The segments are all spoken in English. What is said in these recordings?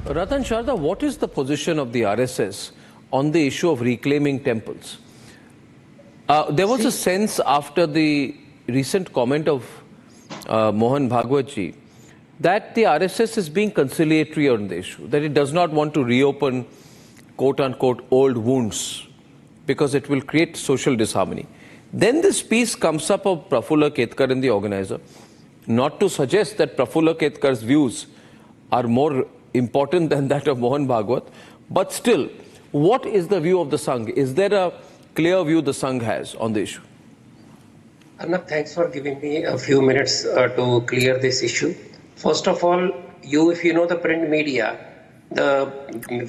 Ratan Sharda, what is the position of the RSS on the issue of reclaiming temples? There was a sense after the recent comment of Mohan Bhagwat ji that the RSS is being conciliatory on the issue, that it does not want to reopen quote-unquote old wounds because it will create social disharmony. Then this piece comes up of Prafulla Ketkar in the Organiser, not to suggest that Prafulla Ketkar's views are more important than that of Mohan Bhagwat, but still, what is the view of the Sangh? Is there a clear view the Sangh has on the issue? Arnab, thanks for giving me a few minutes to clear this issue. First of all, if you know the print media, the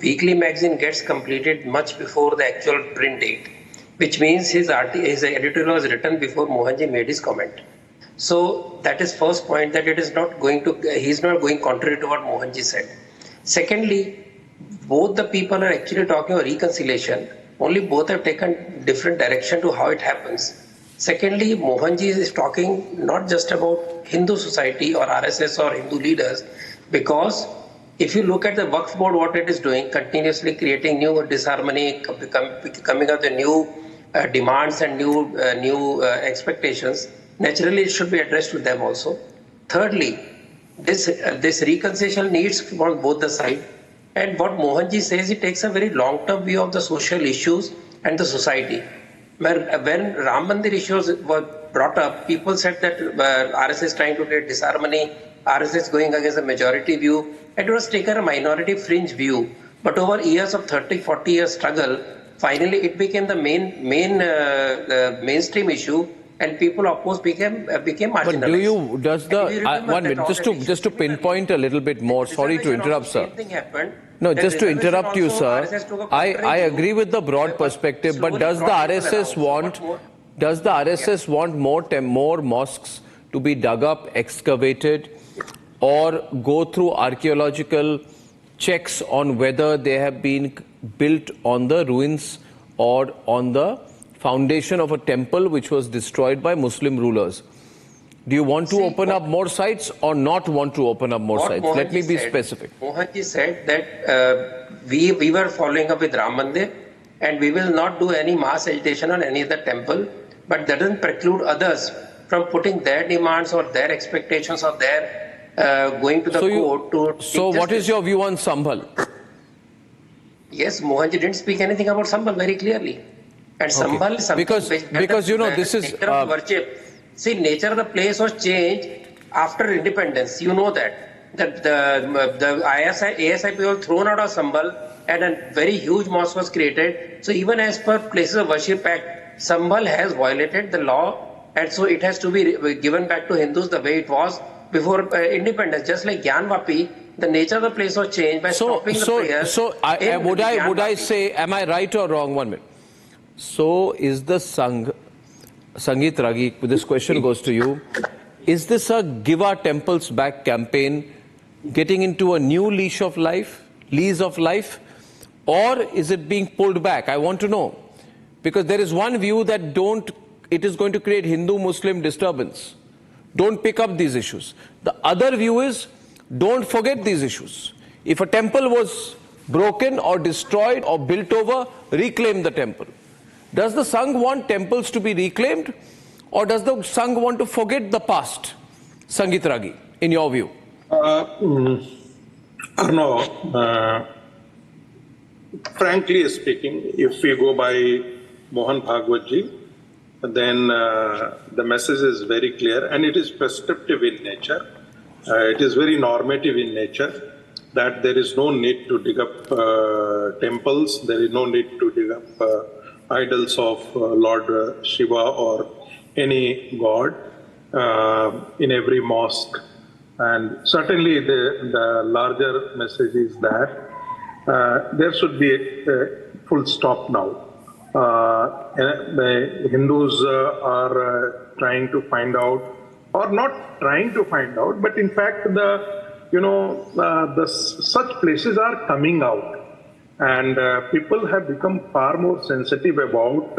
weekly magazine gets completed much before the actual print date, which means his editorial was written before Mohanji made his comment. So that is first point, that it is not going to, he is not going contrary to what Mohanji said. Secondly, both the people are actually talking about reconciliation, only both have taken different direction to how it happens. Secondly, Mohanji is talking not just about Hindu society or RSS or Hindu leaders, because if you look at the Waqf board, what it is doing, continuously creating new disharmony, coming up with new demands and new expectations, naturally it should be addressed to them also. Thirdly, this reconciliation needs from both the sides. And what Mohanji says, he takes a very long-term view of the social issues and the society. When Ram Mandir issues were brought up, people said that RSS is trying to create disharmony, RSS going against the majority view. It was taken a minority fringe view. But over years of 30, 40 years struggle, finally it became the mainstream issue, and people opposed became marginalized. But do you, does the, 1 minute, just to pinpoint a little bit more, sorry to interrupt, sir. No, just to interrupt you, sir. I agree with the broad perspective, but does the RSS want more mosques to be dug up, excavated, or go through archaeological checks on whether they have been built on the ruins or on the foundation of a temple which was destroyed by Muslim rulers? Do you want to open up more sites or not want to open up more sites? Let me be specific. Mohanji said that we were following up with Ram Mandir, and we will not do any mass agitation on any other temple, but that doesn't preclude others from putting their demands or their expectations or their going to the court to... So what is your view on Sambhal? Yes, Mohanji didn't speak anything about Sambhal very clearly. And Sambhal is something because you know, this is... See, nature of the place was changed after independence. You know that the ASIP was thrown out of Sambhal and a very huge mosque was created. So even as per Places of Worship Act, Sambhal has violated the law, and so it has to be given back to Hindus the way it was before independence. Just like Gyanvapi, the nature of the place was changed by stopping the prayers. So would I say, am I right or wrong? 1 minute. So is the Sangh, Sangeet Ragi, this question goes to you. Is this a Give Our Temples Back campaign getting into a new lease of life, or is it being pulled back? I want to know. Because there is one view that it is going to create Hindu-Muslim disturbance. Don't pick up these issues. The other view is, don't forget these issues. If a temple was broken or destroyed or built over, reclaim the temple. Does the Sangh want temples to be reclaimed, or does the Sangh want to forget the past? Sangeet Ragi, in your view. Arnab, frankly speaking, if we go by Mohan Bhagwat ji, then the message is very clear and it is prescriptive in nature. It is very normative in nature, that there is no need to dig up temples, there is no need to dig up idols of Lord Shiva or any god in every mosque. And certainly the larger message is that there should be a full stop now. The Hindus are trying to find out, or not trying to find out, but in fact such places are coming out. And people have become far more sensitive about,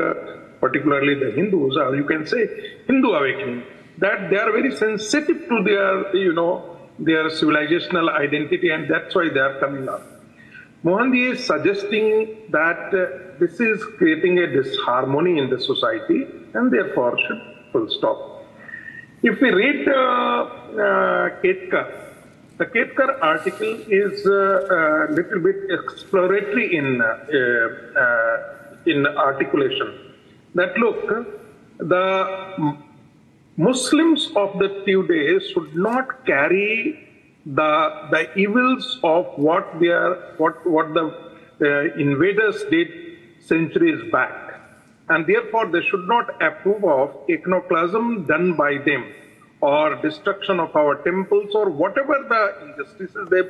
particularly the Hindus, or you can say Hindu awakening, that they are very sensitive to their, their civilizational identity, and that's why they are coming up. Mohanji is suggesting that this is creating a disharmony in the society and therefore should full stop. If we read Ketkar, the Ketkar article is a little bit exploratory in articulation. That look, the Muslims of the today should not carry the evils of what the invaders did centuries back, and therefore they should not approve of iconoclasm done by them, or destruction of our temples, or whatever the injustices they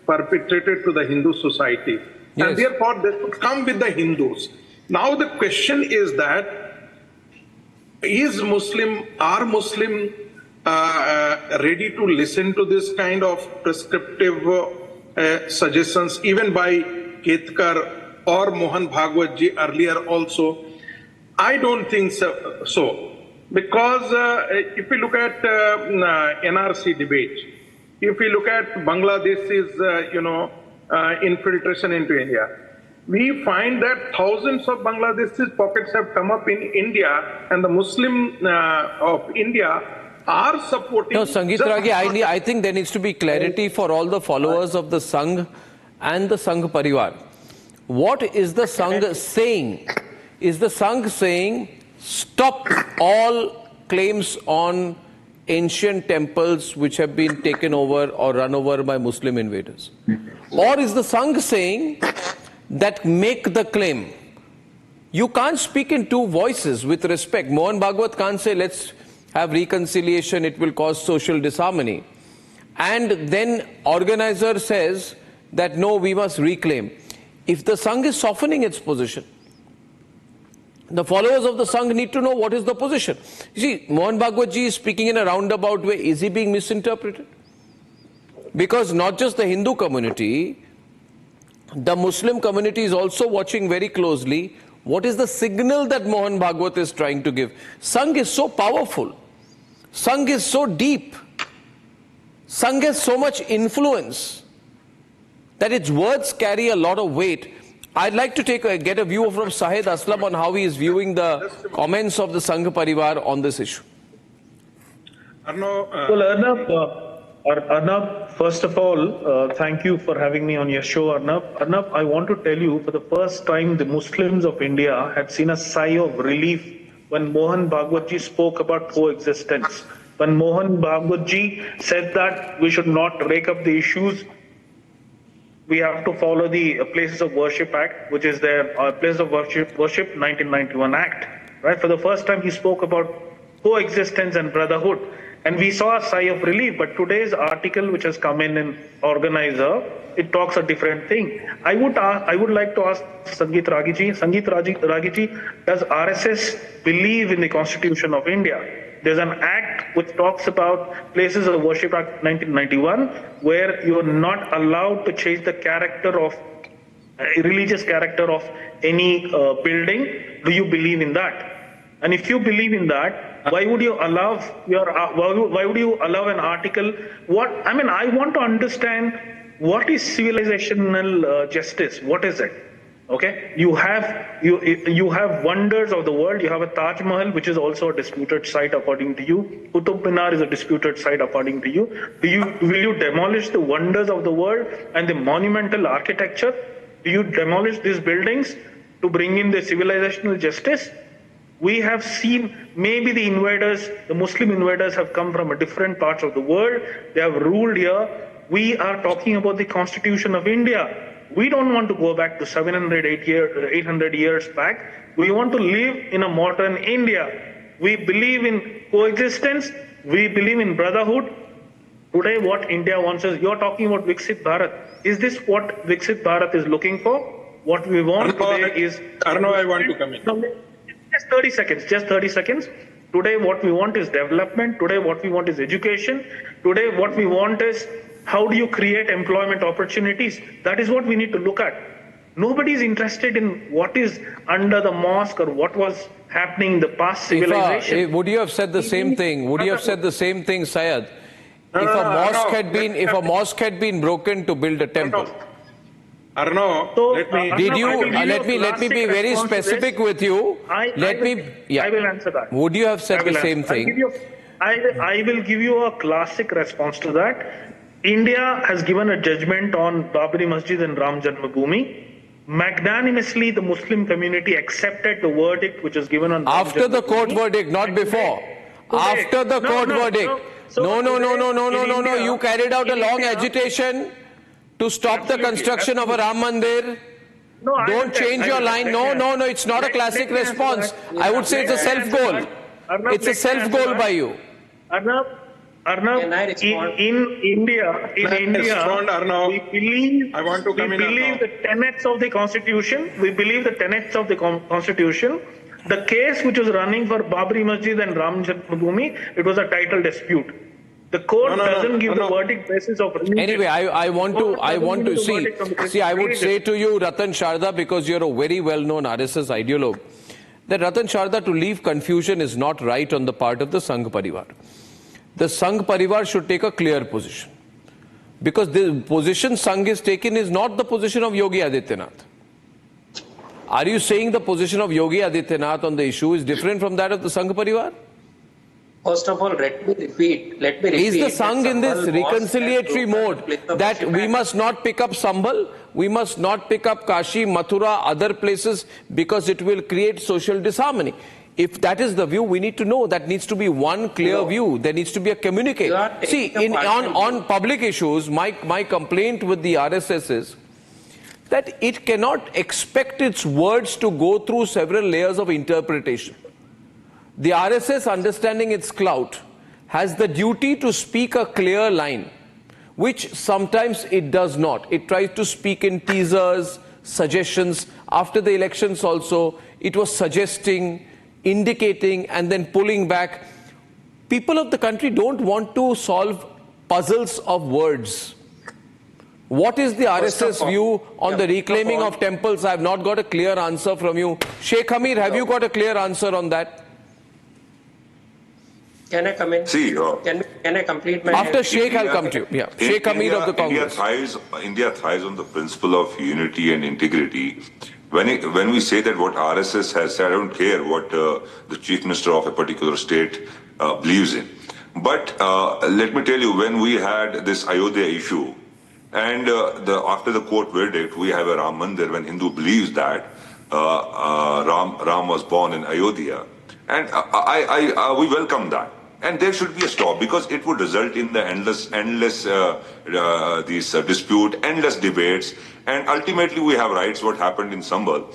perpetrated to the Hindu society. Yes. And therefore they should come with the Hindus. Now the question is that, are Muslim ready to listen to this kind of prescriptive suggestions, even by Ketkar or Mohan Bhagwat ji earlier also? I don't think so. Because if we look at NRC debate, if we look at Bangladesh's infiltration into India, we find that thousands of Bangladeshis pockets have come up in India, and the Muslim of India are supporting. No, Sangeet Ragi, I think there needs to be clarity for all the followers of the Sangh and the Sangh Parivar. What is the Sangh saying? Is the Sangh saying, stop all claims on ancient temples which have been taken over or run over by Muslim invaders? Or is the Sangh saying that make the claim? You can't speak in two voices with respect. Mohan Bhagwat can't say, let's have reconciliation, it will cause social disharmony. And then Organiser says that no, we must reclaim. If the Sangh is softening its position, the followers of the Sangh need to know what is the position. You see, Mohan Bhagwat ji is speaking in a roundabout way. Is he being misinterpreted? Because not just the Hindu community, the Muslim community is also watching very closely what is the signal that Mohan Bhagwat is trying to give. Sangh is so powerful. Sangh is so deep. Sangh has so much influence that its words carry a lot of weight. I'd like to get a view from Sahid Aslam on how he is viewing the comments of the Sangh Parivar on this issue. Arnab, first of all, thank you for having me on your show, Arnab. Arnab, I want to tell you, for the first time, the Muslims of India had seen a sigh of relief when Mohan Bhagwat ji spoke about coexistence. When Mohan Bhagwat ji said that we should not rake up the issues, we have to follow the Places of Worship Act, which is the Places of Worship 1991 Act. Right? For the first time, he spoke about coexistence and brotherhood. And we saw a sigh of relief, but today's article, which has come in Organiser, it talks a different thing. I would like to ask Sangeet Ragi ji, does RSS believe in the Constitution of India? There's an act which talks about Places of Worship Act 1991, where you're not allowed to change the character of religious character of any building. Do you believe in that? And if you believe in that, why would you allow an article? I want to understand what is civilizational justice. What is it? Okay, you have wonders of the world. You have a Taj Mahal, which is also a disputed site according to you. Qutub Minar is a disputed site according to you. Will you demolish the wonders of the world and the monumental architecture? Do you demolish these buildings to bring in the civilizational justice? We have seen maybe the invaders, the Muslim invaders have come from a different parts of the world. They have ruled here. We are talking about the Constitution of India. We don't want to go back to 800 years back. We want to live in a modern India. We believe in coexistence. We believe in brotherhood. Today, what India wants is, you're talking about Viksit Bharat. Is this what Viksit Bharat is looking for? What we want today is... Arnab, I want to come in. Just 30 seconds. Today, what we want is development. Today, what we want is education. Today, what we want is, how do you create employment opportunities? That is what we need to look at. Nobody is interested in what is under the mosque or what was happening in the past civilization. Would you have said the same thing? Would you have said the same thing, Syed, if a mosque had been broken to build a temple. Arnab, So, let me. Did you? Let Let me be very specific with you. I will answer that. Would you have said the same I'll thing? give you, I will give you a classic response to that. India has given a judgment on Babri Masjid and Ram Janmabhoomi. Magnanimously, the Muslim community accepted the verdict which was given on Ram After the Janmabhoomi. court verdict, not before. After the court verdict. No. You carried out a long agitation to stop the construction of a Ram Mandir. No, Don't change your line. No. It's not a classic response. I would say it's a self-goal. It's a self-goal by you. Arnab, Can I respond? in India, respond, Arnab. we believe, I want to come in, Arnab. the tenets of the Constitution. We believe the tenets of the Constitution. The case which was running for Babri Masjid and Ram Janmabhoomi, it was a title dispute. The court doesn't give the verdict basis of religion. Anyway, I want to see. I would say to you, Ratan Sharda, because you're a very well-known RSS ideologue, that Ratan Sharda, to leave confusion is not right on the part of the Sangh Parivar. The Sangh Parivar should take a clear position. Because the position Sangh is taken is not the position of Yogi Adityanath. Are you saying the position of Yogi Adityanath on the issue is different from that of the Sangh Parivar? First of all, let me repeat. Is the Sangh in this reconciliatory mode that we must not pick up Sambhal, we must not pick up Kashi, Mathura, other places because it will create social disharmony? If that is the view, we need to know. That needs to be one clear view. There needs to be a communication. See, on public issues, my complaint with the RSS is that it cannot expect its words to go through several layers of interpretation. The RSS, understanding its clout, has the duty to speak a clear line, which sometimes it does not. It tries to speak in teasers, suggestions. After the elections also, it was suggesting, indicating, and then pulling back. People of the country don't want to solve puzzles of words. What is the RSS view on the reclaiming of temples? I have not got a clear answer from you. Sheikh Hamir, have you got a clear answer on that? Can I come in? See, Can I complete my... After Sheikh, I'll come to you. Yeah, Sheikh Hamir of the Congress. India thrives on the principle of unity and integrity. When we say that what RSS has said, I don't care what the chief minister of a particular state believes in. But let me tell you, when we had this Ayodhya issue, and after the court verdict, we have a Ram Mandir when Hindu believes that Ram was born in Ayodhya. And we welcome that. And there should be a stop because it would result in the endless dispute, endless debates, and ultimately we have rights. What happened in Sambhal?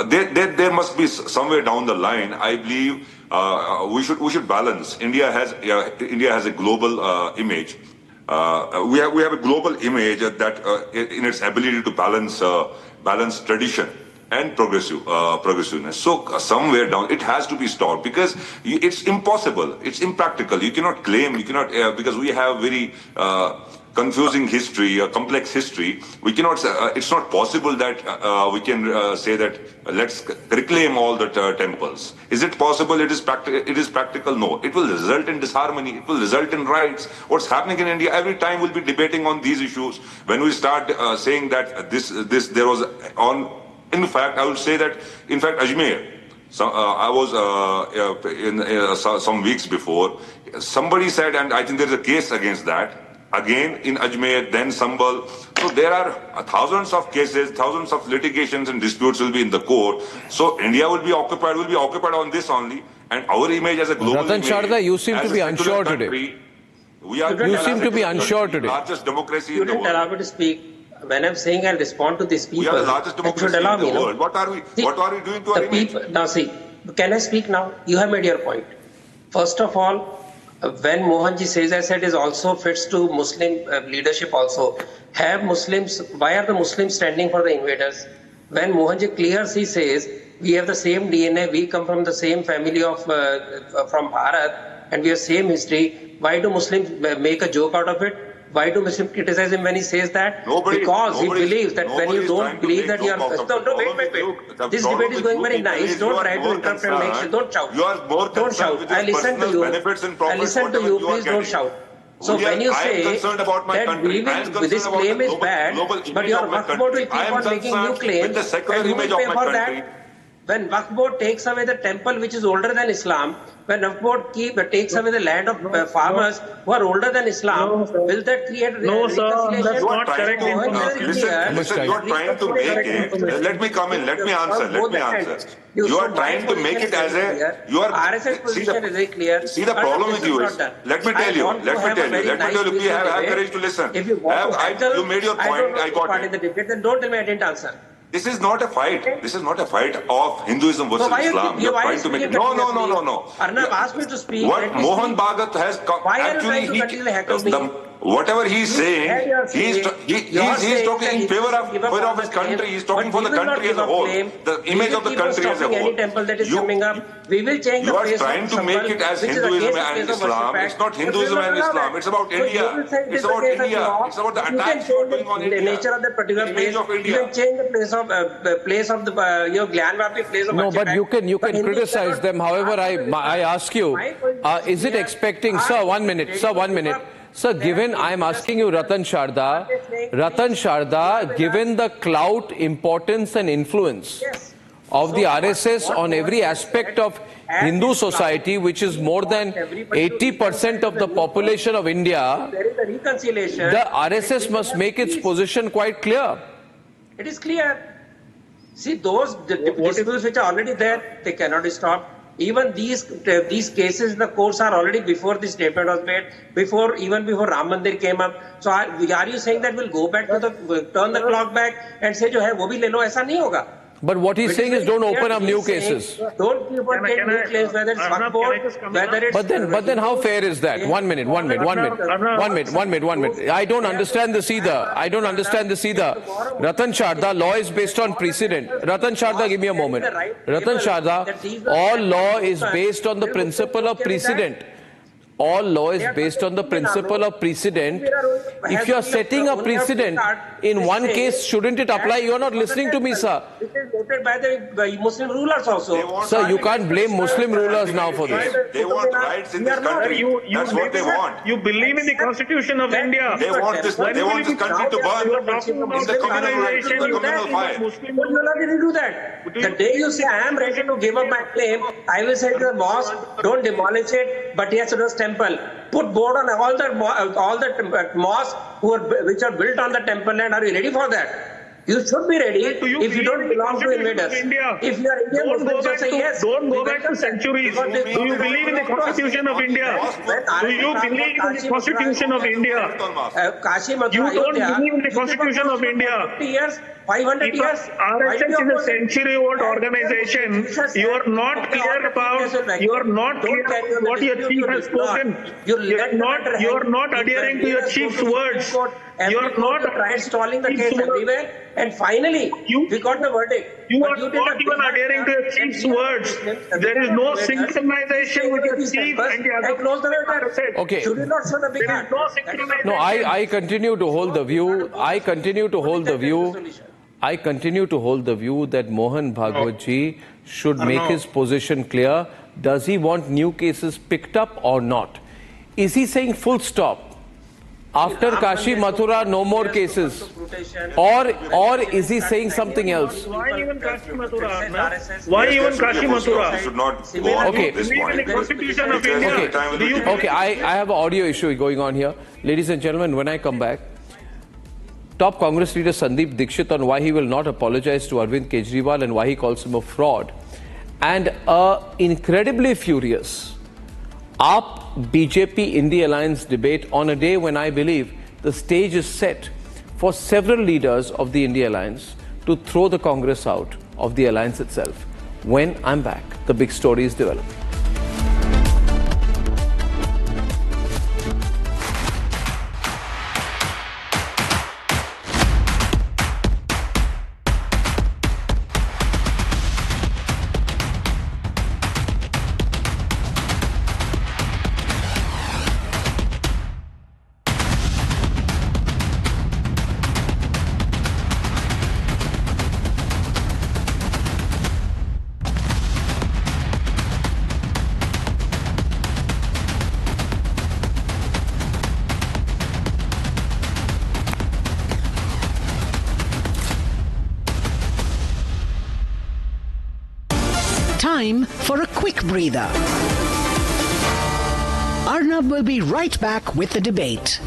There must be somewhere down the line. I believe we should balance. India has a global image. We have a global image that in its ability to balance tradition and progressiveness. So somewhere down, it has to be stopped because it's impossible. It's impractical. You cannot claim, because we have very confusing history, a complex history. We cannot, it's not possible that we can say that let's reclaim all the temples. Is it possible? It is practical? No. It will result in disharmony. It will result in riots. What's happening in India, every time we'll be debating on these issues. When we start saying that there was in fact, I would say that, in fact, Ajmer, I was some weeks before, somebody said, and I think there's a case against that, again in Ajmer, then Sambhal. So there are thousands of cases, thousands of litigations and disputes will be in the court. So India will be occupied on this only. And our image as a global Ratan image, Sharda, you seem to be unsure country, today. You seem to be unsure today. Largest democracy in the You didn't world. allow me to speak. When I'm saying I'll respond to these people, We are the largest democracy in the world. What are we doing to our image? Now see, can I speak now? You have made your point. First of all, when Mohanji says, I said, is also fits to Muslim leadership also. Have Muslims, why are the Muslims standing for the invaders? When Mohanji clearly says, we have the same DNA, we come from the same family of from Bharat, and we have same history. Why do Muslims make a joke out of it? Why do Muslims criticize him when he says that? Because he believes that when you don't believe that you are... No, wait. This debate is going very nice. Don't try to interrupt and make... Don't shout. You are more Don't shout. I listen to you. I listen to you. Please don't shout. So when you I say am concerned about my that country, I am concerned this about claim the is bad, global but image your of my Waqf board will country. I keep am on making new concerned claims, with the secular and who image will of pay my for country. that? When Waqf board takes away the temple which is older than Islam, when Waqf board takes away the land of farmers who are older than Islam, will that create No, sir, reconciliation? that's You are not trying correct to information. listen. You are trying to make it. Let me come in. Let me answer. Let me answer. You are trying to make it as a. You are. RSS position is very clear. See the problem with you is. Let me tell you. Let me tell you. Let me tell you. Please have courage to listen. If you want to heckle, you made your point. I don't want I to got part in it. the debate. Then don't tell me I didn't answer. This is not a fight. This is not a fight of Hinduism versus Islam. You are trying to make it. No. Arnab asked me to speak. What Mohan Bhagwat has Why are you trying to continually heckle me? Whatever he's saying, he's talking in favor of his country. He's talking for the country as a whole. The image of the country as a whole. Any temple that is coming up, we will change the You are face trying of to make Sambhal, it as which is Hinduism against the and place of Islam. worship It's act. not Hinduism and Islam. It's about India. It's about India. It's about the attacks you are doing on India. The nature of that particular place. Image of You India. can change the place of the Gyanvapi place of No, worship but you act. can criticize them. However, I ask you, is it expecting, sir, 1 minute, sir, 1 minute. Sir, given, I'm asking you, Ratan Sharda, given the clout, importance and influence of the RSS on every aspect of Hindu society, which is more than 80% of the population of India, the RSS must make its position quite clear. It is clear. See, those disputes which are already there, they cannot be stopped. Even these cases in the courts are already before this statement was made, even before Ram Mandir came up. So are you saying that we'll go back to turn the clock back and say, jo hai, wo bhi le lo, aisa nahi hoga. But what he's saying is don't open up new cases. Don't keep on taking new claims, whether it's Waqf board, whether it's... But then how fair is that? 1 minute. I don't understand this either. Ratan Sharda, law is based on precedent. Ratan Sharda, give me a moment. Ratan Sharda, all law is based on the principle of precedent. All law is based on the principle of precedent. If you are setting a precedent, in one case, shouldn't it apply? You are not listening to me, sir. It is voted by the Muslim rulers also. Sir, you can't blame Muslim rulers now for this. They want rights in this country. That's what they want. You believe in the Constitution of India. They want this country to burn in the communal fire. Muslim ruler didn't do that. The day you say, I am ready to give up my claim, I will say to the mosque, don't demolish it, but yes, it was temple. Put board on all the mosques which are built on the temple land. Are you ready for that? You should be ready if you don't belong to invaders. If you are Indian, don't go back to centuries. Do you believe in the Constitution of India? Do you believe in the Constitution of India? You don't believe in the Constitution of India. 50 years, 500 years. RSS is a century-old organization. You are not clear about what your chief has spoken. You are not adhering to your chief's words. You are not stalling the case everywhere. And finally, we got the verdict. You are not even adhering to your chief's words. There is no synchronization with your chief and the other. Close the matter. Okay. Should we not show the big There is no synchronization. No, I continue to hold the view. I continue to hold the view that Mohan Bhagwat ji should make his position clear. Does he want new cases picked up or not? Is he saying full stop? After Kashi Mathura, no more cases? Or is he saying something else? Why even Kashi Mathura? Why even Kashi Mathura? You should not go on Okay. this Believe in point. the Constitution of India. Okay, I have an audio issue going on here. Ladies and gentlemen, when I come back, top Congress leader Sandeep Dixit on why he will not apologize to Arvind Kejriwal and why he calls him a fraud. And incredibly furious AAP BJP India Alliance debate on a day when I believe the stage is set for several leaders of the India Alliance to throw the Congress out of the alliance itself. When I'm back, the big story is developing. Time for a quick breather. Arnab will be right back with the debate.